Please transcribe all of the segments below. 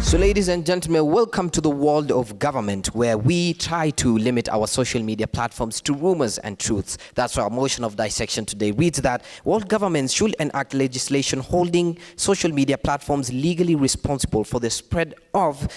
So ladies and gentlemen, welcome to the world of government, where we try to limit our social media platforms to rumors and truths. That's why our motion of dissection today reads that world governments should enact legislation holding social media platforms legally responsible for the spread of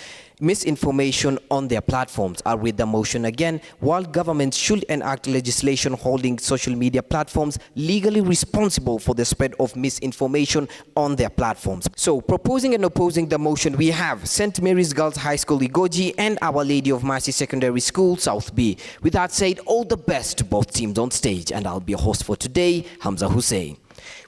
misinformation on their platforms. I'll read the motion again. World governments should enact legislation holding social media platforms legally responsible for the spread of misinformation on their platforms. So, proposing and opposing the motion, we have St. Mary's Girls High School, Igoji, and Our Lady of Mercy Secondary School, South B. With that said, all the best to both teams on stage, and I'll be your host for today, Hamza Hussein.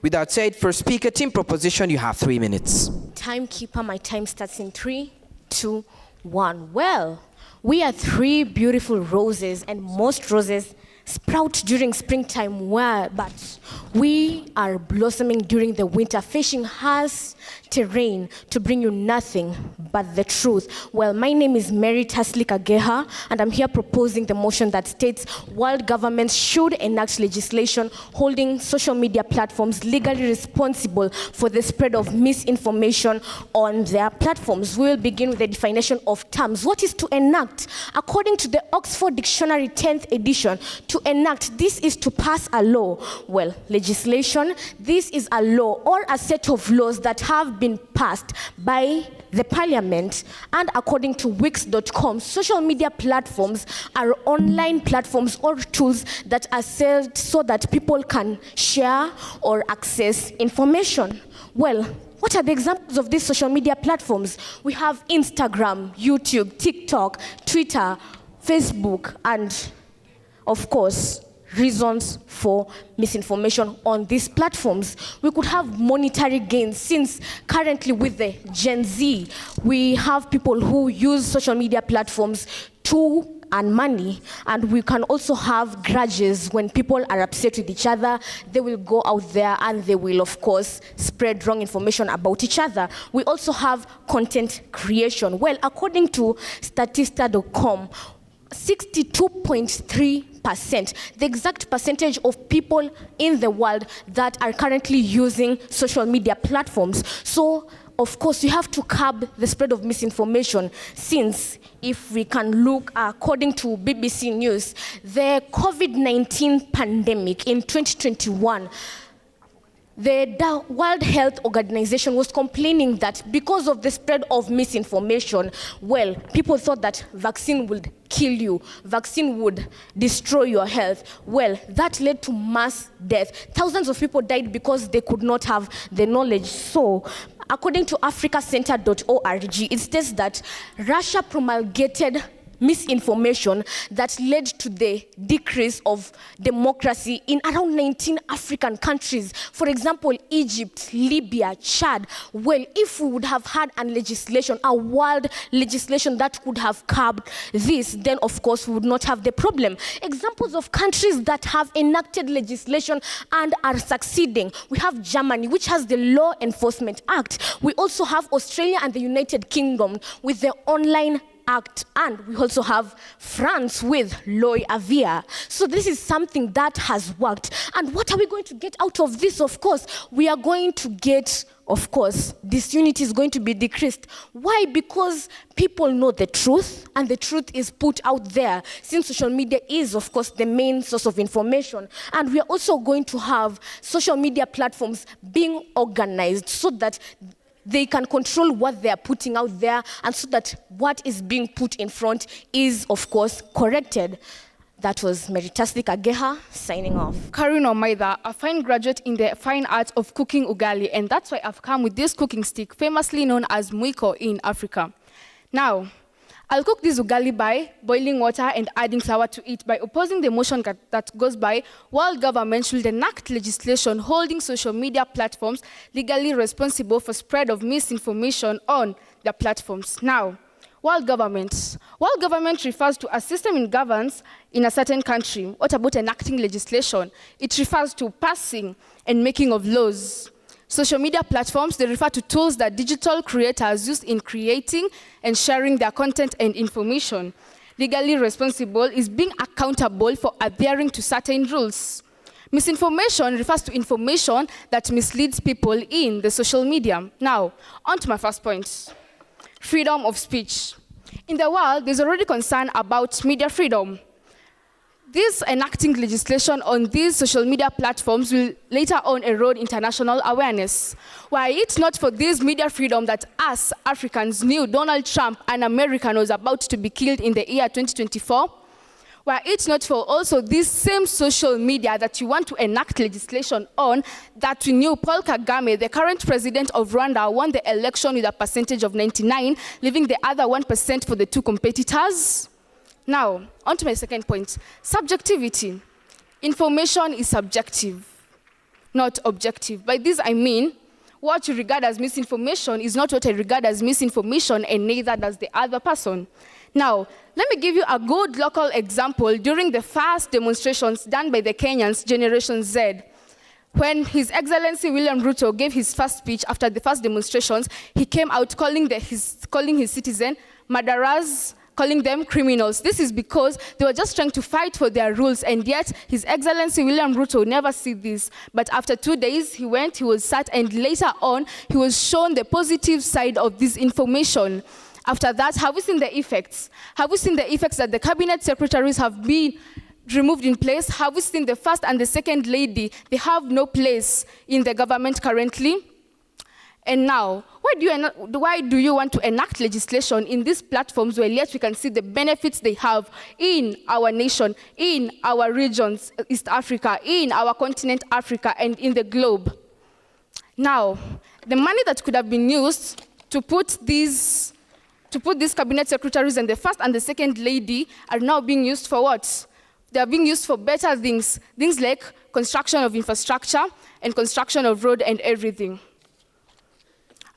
With that said, first speaker, team proposition, you have 3 minutes. Timekeeper, my time starts in 3, 2, 1. Well, we are 3 beautiful roses, and most roses sprout during springtime, but we are blossoming during the winter, facing harsh terrain to bring you nothing but the truth. Well, my name is Mary Taslik Ageha, and I'm here proposing the motion that states world governments should enact legislation holding social media platforms legally responsible for the spread of misinformation on their platforms. We will begin with the definition of terms. What is to enact? According to the Oxford Dictionary 10th edition, to enact, this is to pass a law. Well, legislation, this is a law or a set of laws that have been passed by the parliament. And according to Wix.com, social media platforms are online platforms or tools that are set so that people can share or access information. Well, what are the examples of these social media platforms? We have Instagram, YouTube, TikTok, Twitter, Facebook, and of course, reasons for misinformation on these platforms. We could have monetary gains, since currently with the Gen Z, we have people who use social media platforms to earn money, and we can also have grudges. When people are upset with each other, they will go out there and they will, of course, spread wrong information about each other. We also have content creation. Well, according to Statista.com, 62.3%, the exact percentage of people in the world that are currently using social media platforms. So, of course, we have to curb the spread of misinformation, since if we can look, according to BBC News, the COVID-19 pandemic in 2021, the World Health Organization was complaining that because of the spread of misinformation, well, people thought that vaccine would kill you, vaccine would destroy your health. Well, that led to mass death. Thousands of people died because they could not have the knowledge. So, according to africacenter.org, it states that Russia promulgated misinformation that led to the decrease of democracy in around 19 African countries. For example, Egypt, Libya, Chad. Well, if we would have had a legislation, a world legislation that could have curbed this, then of course we would not have the problem. Examples of countries that have enacted legislation and are succeeding. We have Germany, which has the Law Enforcement Act. We also have Australia and the United Kingdom with the Online Act, and we also have France with Loi Avia. So this is something that has worked. And what are we going to get out of this? Of course, we are going to get, of course, disunity is going to be decreased. Why? Because people know the truth, and the truth is put out there, since social media is, of course, the main source of information. And we are also going to have social media platforms being organized so that they can control what they are putting out there, and so that what is being put in front is, of course, corrected. That was Mary Taslik Ageha signing off. Karun Omaida, a fine graduate in the fine art of cooking ugali, and that's why I've come with this cooking stick, famously known as mwiko in Africa. Now, I'll cook this ugali by boiling water and adding flour to it. By opposing the motion that goes by, world governments should enact legislation holding social media platforms legally responsible for spread of misinformation on their platforms. Now, world government refers to a system in governance in a certain country. What about enacting legislation? It refers to passing and making of laws. Social media platforms, they refer to tools that digital creators use in creating and sharing their content and information. Legally responsible is being accountable for adhering to certain rules. Misinformation refers to information that misleads people in the social media. Now, on to my first point. freedom of speech. In the world, there's already concern about media freedom. This enacting legislation on these social media platforms will later on erode international awareness. Were it not for this media freedom that us Africans knew Donald Trump, an American, was about to be killed in the year 2024, were it not for also this same social media that you want to enact legislation on, that we knew Paul Kagame, the current president of Rwanda, won the election with a percentage of 99, leaving the other 1% for the two competitors. Now, on to my second point, subjectivity. Information is subjective, not objective. By this I mean, what you regard as misinformation is not what I regard as misinformation, and neither does the other person. Now, let me give you a good local example during the first demonstrations done by the Kenyans, Generation Z. When His Excellency William Ruto gave his first speech after the first demonstrations, he came out calling his citizens murderers, calling them criminals. This is because they were just trying to fight for their rules, and yet His Excellency William Ruto never see this. But after 2 days, he was sat, and later on, he was shown the positive side of this information. After that, have we seen the effects? Have we seen the effects that the cabinet secretaries have been removed in place? Have we seen the first and the second lady? They have no place in the government currently. And now, why do you want to enact legislation in these platforms where yet we can see the benefits they have in our nation, in our regions, East Africa, in our continent, Africa, and in the globe? Now, the money that could have been used to put these cabinet secretaries and the first and the second lady are now being used for what? They are being used for better things like construction of infrastructure and construction of road and everything.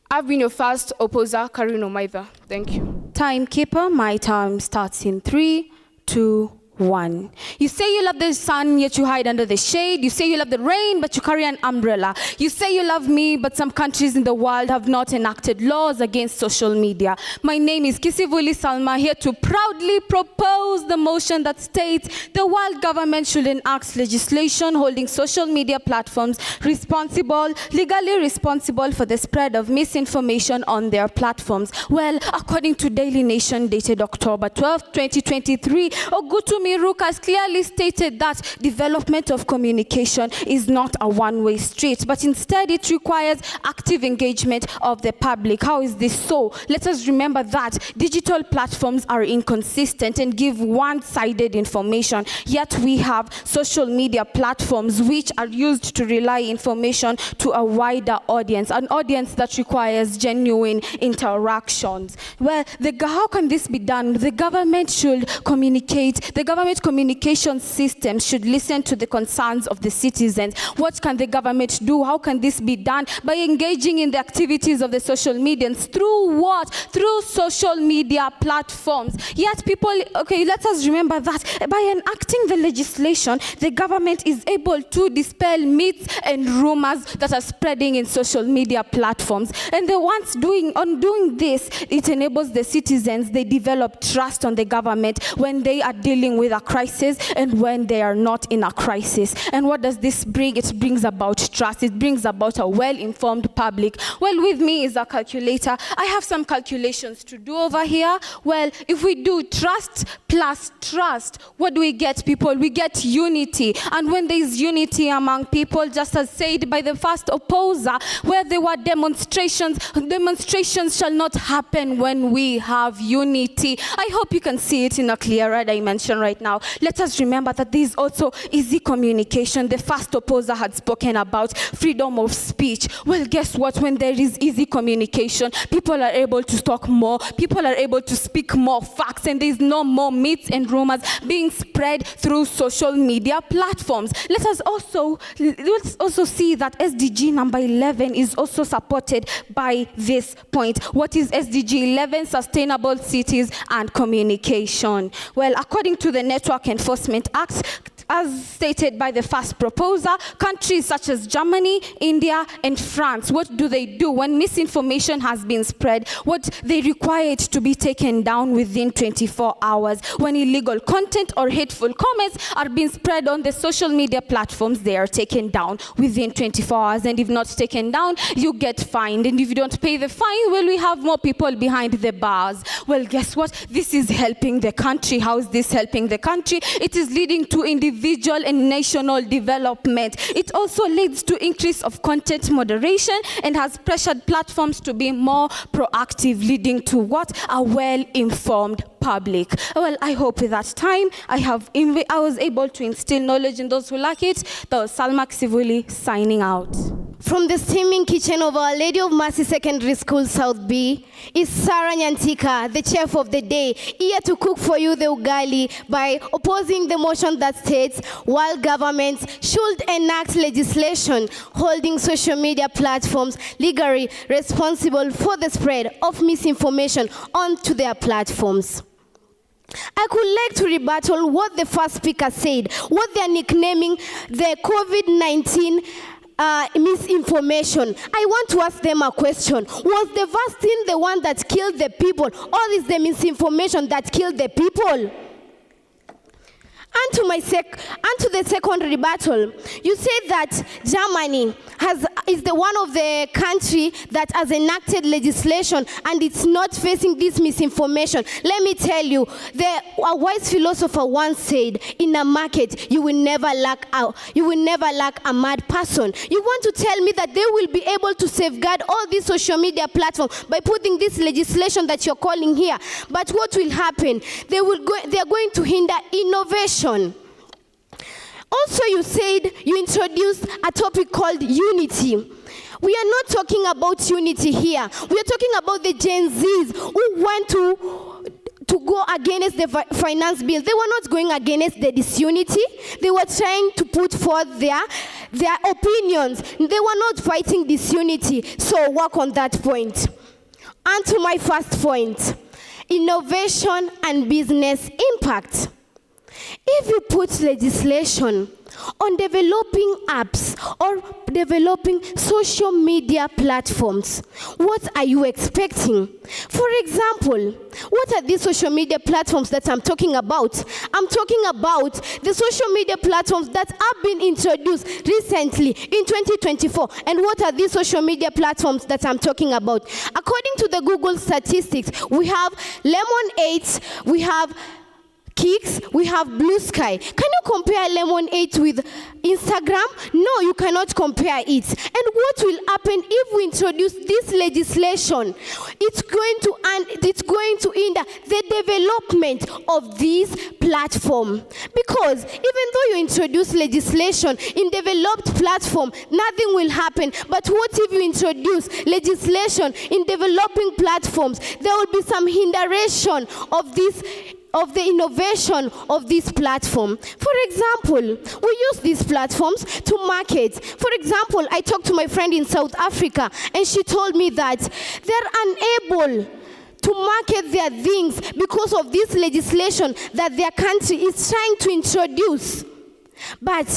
I've been your first opposer, Karine Omaitha. Thank you. Timekeeper, my time starts in 3, 2, 1. You say you love the sun, yet you hide under the shade. You say you love the rain, but you carry an umbrella. You say you love me, but some countries in the world have not enacted laws against social media. My name is Kisivuli Salma, here to proudly propose the motion that states the world government should enact legislation holding social media platforms legally responsible for the spread of misinformation on their platforms. Well, according to Daily Nation dated October 12, 2023, Ogutu Miruka has clearly stated that development of communication is not a one-way street, but instead it requires active engagement of the public. How is this so? Let us remember that digital platforms are inconsistent and give one-sided information, yet we have social media platforms which are used to relay information to a wider audience, an audience that requires genuine interactions. Well, how can this be done? The government should communicate. The government communication system should listen to the concerns of the citizens. What can the government do? How can this be done? By engaging in the activities of the social medians. Through what? Through social media platforms. Yet people, okay, let us remember that by enacting the legislation, the government is able to dispel myths and rumors that are spreading in social media platforms. And the ones doing this, it enables the citizens, they develop trust on the government when they are dealing with a crisis and when they are not in a crisis. And what does this bring? It brings about trust. It brings about a well-informed public. Well, with me is a calculator. I have some calculations to do over here. Well, if we do trust plus trust, what do we get, people? We get unity. And when there is unity among people, just as said by the first opposer, where there were demonstrations shall not happen when we have unity. I hope you can see it in a clearer dimension right now. Let us remember that there is also easy communication. The first opposer had spoken about freedom of speech. Well, guess what? When there is easy communication, people are able to talk more, people are able to speak more facts, and there is no more myths and rumors being spread through social media platforms. Let's also see that SDG number 11 is also supported by this point. What is SDG 11? Sustainable cities and communication. Well, according to the Network Enforcement Act, As stated by the first proposer, countries such as Germany, India, and France, what do they do when misinformation has been spread? What they require it to be taken down within 24 hours. When illegal content or hateful comments are being spread on the social media platforms, they are taken down within 24 hours. And if not taken down, you get fined. And if you don't pay the fine, well, we have more people behind the bars. Well, guess what? This is helping the country. How is this helping the country? It is leading to individual and national development. It also leads to increase of content moderation and has pressured platforms to be more proactive, leading to what? A well-informed public. Well, I hope with that time I was able to instill knowledge in those who lack it. That was Salma Sivuli signing out. From the steaming kitchen of Our Lady of Mercy Secondary School, South B, is Sarah Nyantika, the chef of the day, here to cook for you the ugali by opposing the motion that states world governments should enact legislation holding social media platforms legally responsible for the spread of misinformation onto their platforms. I could like to rebuttal what the first speaker said, what they are nicknaming the COVID-19 misinformation. I want to ask them a question. Was the vaccine the one that killed the people, or is the misinformation that killed the people? And to the second rebuttal, you said that Germany is the one of the country that has enacted legislation and it's not facing this misinformation. Let me tell you, a wise philosopher once said, in a market, you will never lack a mad person. You want to tell me that they will be able to safeguard all these social media platforms by putting this legislation that you're calling here. But what will happen? They are going to hinder innovation. Also, you introduced a topic called unity. We are not talking about unity here. We are talking about the Gen Zs who want to go against the finance bill. They were not going against the disunity. They were trying to put forth their opinions. They were not fighting disunity. So work on that point. And to my first point, innovation and business impact. If you put legislation on developing apps or developing social media platforms, what are you expecting? For example, what are these social media platforms that I'm talking about? I'm talking about the social media platforms that have been introduced recently in 2024. And what are these social media platforms that I'm talking about? According to the Google statistics, we have Lemon 8, we have Kicks, we have Blue Sky. Can you compare Lemon 8 with Instagram? No, you cannot compare it. And what will happen if we introduce this legislation? It's going to hinder the development of this platform. Because even though you introduce legislation in developed platform, nothing will happen. But what if you introduce legislation in developing platforms? There will be some hindration of the innovation of this platform. For example, we use these platforms to market. For example, I talked to my friend in South Africa, and she told me that they're unable to market their things because of this legislation that their country is trying to introduce. But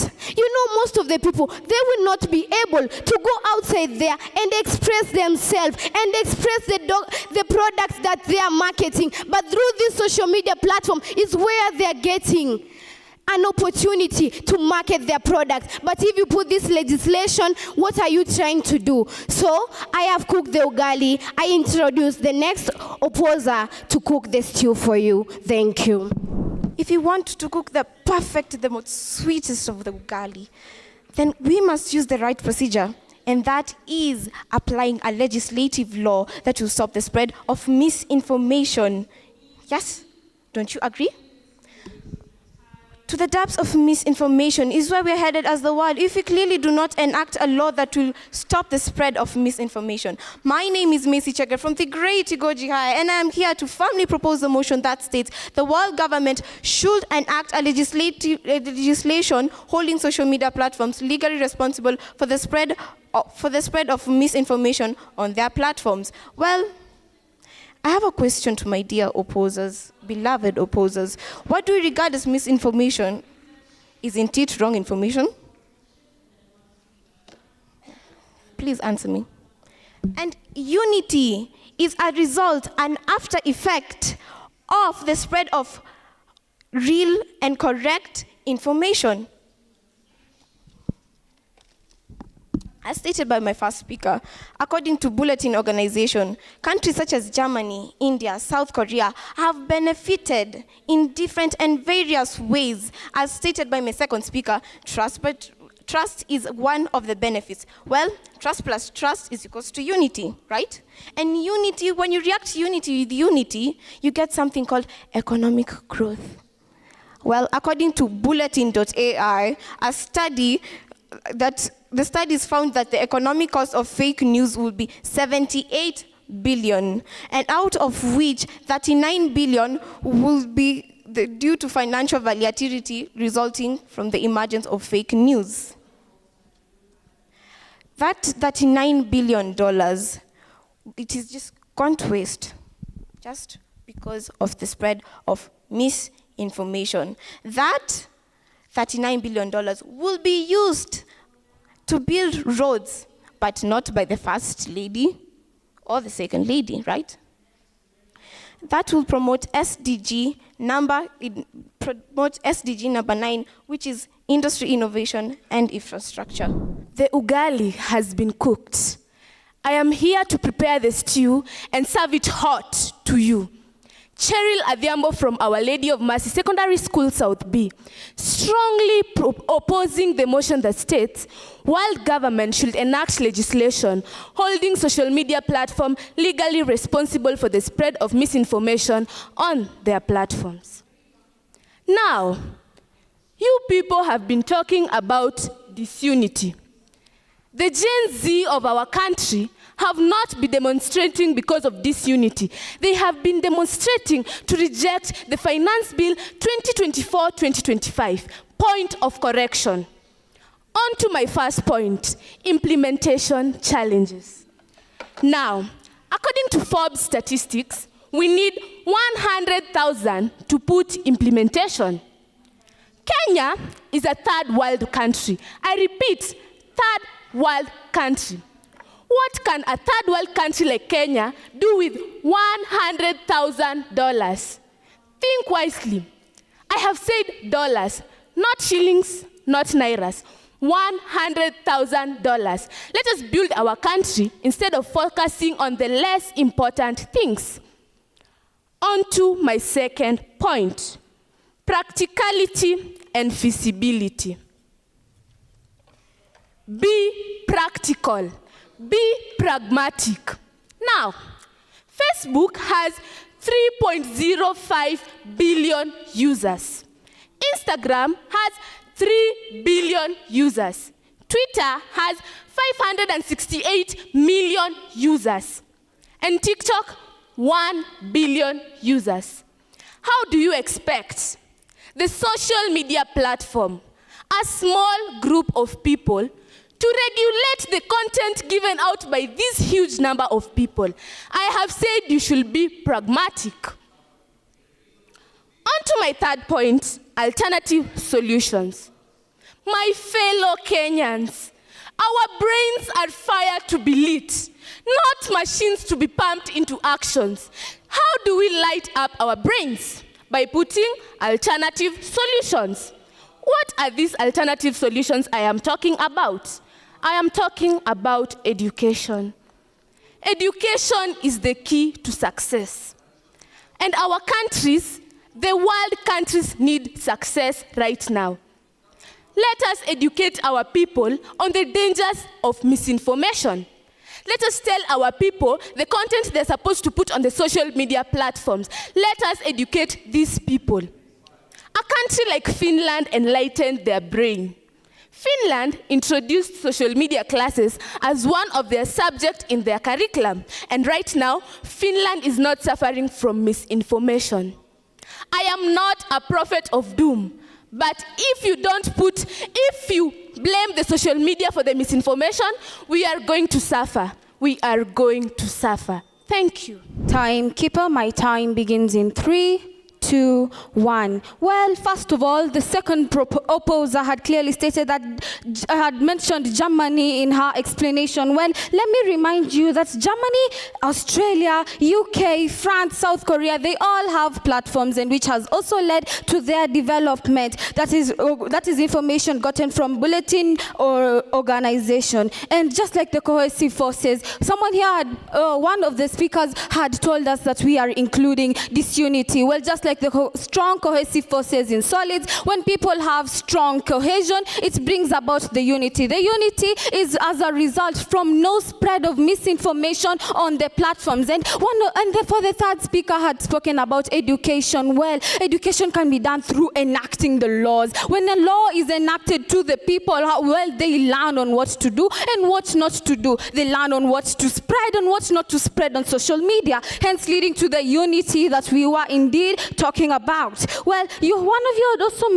most of the people, they will not be able to go outside there and express themselves and express the products that they are marketing. But through this social media platform is where they are getting an opportunity to market their products. But if you put this legislation, what are you trying to do? So I have cooked the ugali. I introduce the next opposer to cook the stew for you. Thank you. If you want to cook the perfect, the most sweetest of the ugali, then we must use the right procedure, and that is applying a legislative law that will stop the spread of misinformation. Yes? Don't you agree? To the depths of misinformation is where we're headed as the world if we clearly do not enact a law that will stop the spread of misinformation. My name is Macy Chege from the great Igoji High, and I am here to firmly propose the motion that states the world government should enact a legislation holding social media platforms legally responsible for the spread of misinformation on their platforms. Well, I have a question to my dear opposers, beloved opposers. What do we regard as misinformation? Isn't it wrong information? Please answer me. And unity is a result, an after effect of the spread of real and correct information. As stated by my first speaker, according to Bulletin Organization, countries such as Germany, India, South Korea have benefited in different and various ways. As stated by my second speaker, trust is one of the benefits. Well, trust plus trust is equals to unity, right? And unity, when you react to unity with unity, you get something called economic growth. Well, according to bulletin.ai, the studies found that the economic cost of fake news will be 78 billion, and out of which 39 billion will be due to financial volatility resulting from the emergence of fake news. That $39 billion, it is just gone to waste, just because of the spread of misinformation. That $39 billion will be used to build roads, but not by the first lady or the second lady, right? That will promote SDG number 9, which is industry innovation and infrastructure. The ugali has been cooked. I am here to prepare the stew and serve it hot to you. Cheryl Adhiambo from Our Lady of Mercy Secondary School South B, strongly opposing the motion that states world government should enact legislation holding social media platform legally responsible for the spread of misinformation on their platforms. Now, you people have been talking about disunity. The Gen Z of our country have not been demonstrating because of disunity. They have been demonstrating to reject the Finance Bill 2024-2025. Point of correction. On to my first point, implementation challenges. Now, according to Forbes statistics, we need 100,000 to put implementation. Kenya is a third world country. I repeat, third world country. What can a third world country like Kenya do with $100,000? Think wisely. I have said dollars, not shillings, not nairas. $100,000. Let us build our country instead of focusing on the less important things. On to my second point, practicality and feasibility. Be practical. Be pragmatic. Now, Facebook has 3.05 billion users. Instagram has 3 billion users. Twitter has 568 million users. And TikTok, 1 billion users. How do you expect the social media platform, a small group of people, to regulate the content given out by this huge number of people? I have said you should be pragmatic. On to my third point, alternative solutions. My fellow Kenyans, our brains are fire to be lit, not machines to be pumped into actions. How do we light up our brains? By putting alternative solutions. What are these alternative solutions I am talking about? I am talking about education. Education is the key to success. And our countries, the world countries, need success right now. Let us educate our people on the dangers of misinformation. Let us tell our people the content they're supposed to put on the social media platforms. Let us educate these people. A country like Finland enlightened their brain. Finland introduced social media classes as one of their subjects in their curriculum. And right now, Finland is not suffering from misinformation. I am not a prophet of doom, but if you blame the social media for the misinformation, we are going to suffer. We are going to suffer. Thank you. Timekeeper, my time begins in 3, 2, 1. Well, first of all, the second opposer had clearly stated that had mentioned Germany in her explanation. Well, let me remind you that Germany, Australia, UK, France, South Korea, they all have platforms, and which has also led to their development. That is information gotten from bulletin or organization. And just like the cohesive forces, someone here had, one of the speakers had told us that we are including disunity. Well, just like the strong cohesive forces in solids, when people have strong cohesion, it brings about the unity. The unity is as a result from no spread of misinformation on the platforms. And for the third speaker had spoken about education. Well, education can be done through enacting the laws. When a law is enacted to the people, well, they learn on what to do and what not to do. They learn on what to spread and what not to spread on social media, hence leading to the unity that we were indeed talking about. Well, one of you had also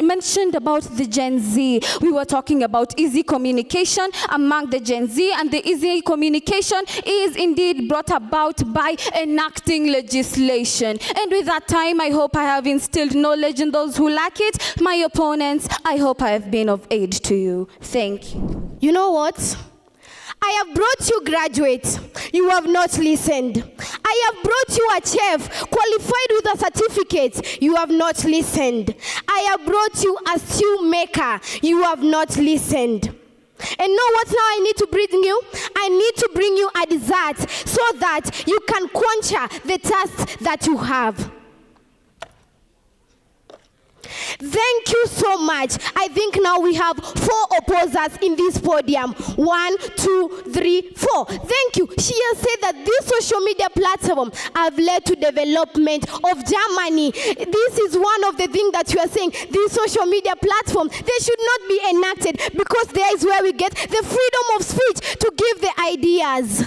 mentioned about the Gen Z. We were talking about easy communication among the Gen Z, and the easy communication is indeed brought about by enacting legislation. And with that time, I hope I have instilled knowledge in those who lack it. My opponents, I hope I have been of aid to you. Thank you. You know what? I have brought you graduates. You have not listened. I have brought you a chef qualified with a certificate. You have not listened. I have brought you a stew maker. You have not listened. And know what now I need to bring you? I need to bring you a dessert so that you can quench the thirst that you have. Thank you so much. I think now we have 4 opposers in this podium. 1, 2, 3, 4. Thank you. She has said that this social media platform have led to development of Germany. This is one of the things that you are saying. These social media platforms, they should not be enacted, because there is where we get the freedom of speech to give the ideas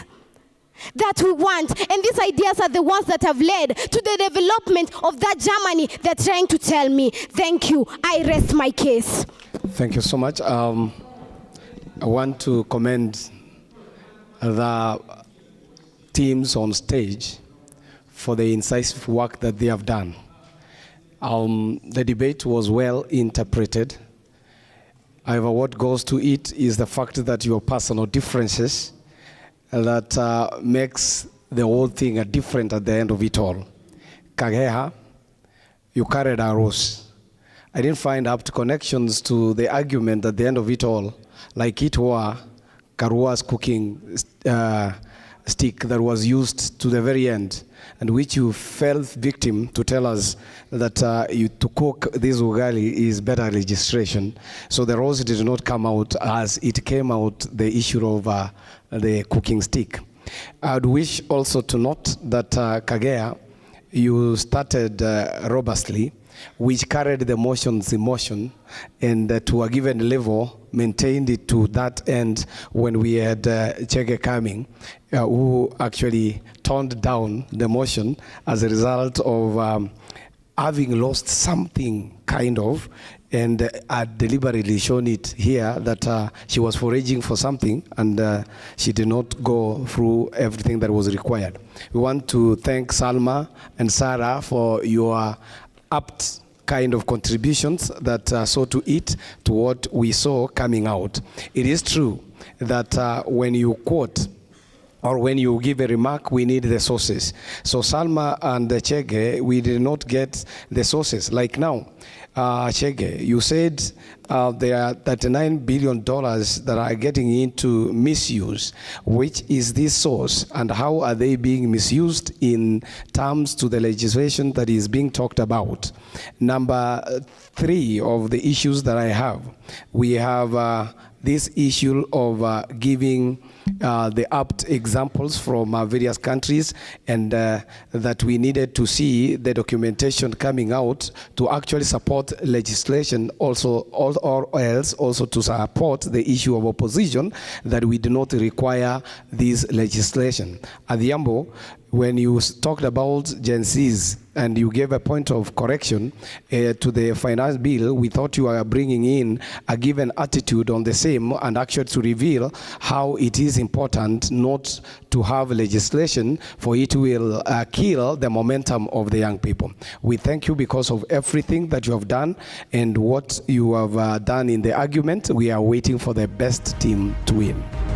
that we want. And these ideas are the ones that have led to the development of that Germany they're trying to tell me. Thank you. I rest my case. Thank you so much. I want to commend the teams on stage for the incisive work that they have done. The debate was well interpreted. However, what goes to it is the fact that your personal differences that makes the whole thing different at the end of it all. Kageha, you carried a rose. I didn't find apt connections to the argument at the end of it all, like it were Karua's cooking stick that was used to the very end, and which you fell victim to tell us that to cook this ugali is better registration. So the rose did not come out as it came out the issue of the cooking stick. I'd wish also to note that Kagea, you started robustly, which carried the motions in motion, and to a given level maintained it to that end when we had Chege coming, who actually toned down the motion as a result of having lost something kind of, and had deliberately shown it here that she was foraging for something, and she did not go through everything that was required. We want to thank Salma and Sarah for your apt kind of contributions that saw to it to what we saw coming out. It is true that when you quote or when you give a remark, we need the sources. So Salma and Chege, we did not get the sources. Like now, Chege, you said there are $39 billion that are getting into misuse. Which is this source, and how are they being misused in terms to the legislation that is being talked about? Number 3 of the issues that I have, we have this issue of giving the apt examples from various countries, and that we needed to see the documentation coming out to actually support legislation also, or else also to support the issue of opposition, that we do not require this legislation. Adhiambo, when you talked about Gen Zs and you gave a point of correction to the finance bill, we thought you were bringing in a given attitude on the same, and actually to reveal how it is important not to have legislation, for it will kill the momentum of the young people. We thank you because of everything that you have done and what you have done in the argument. We are waiting for the best team to win.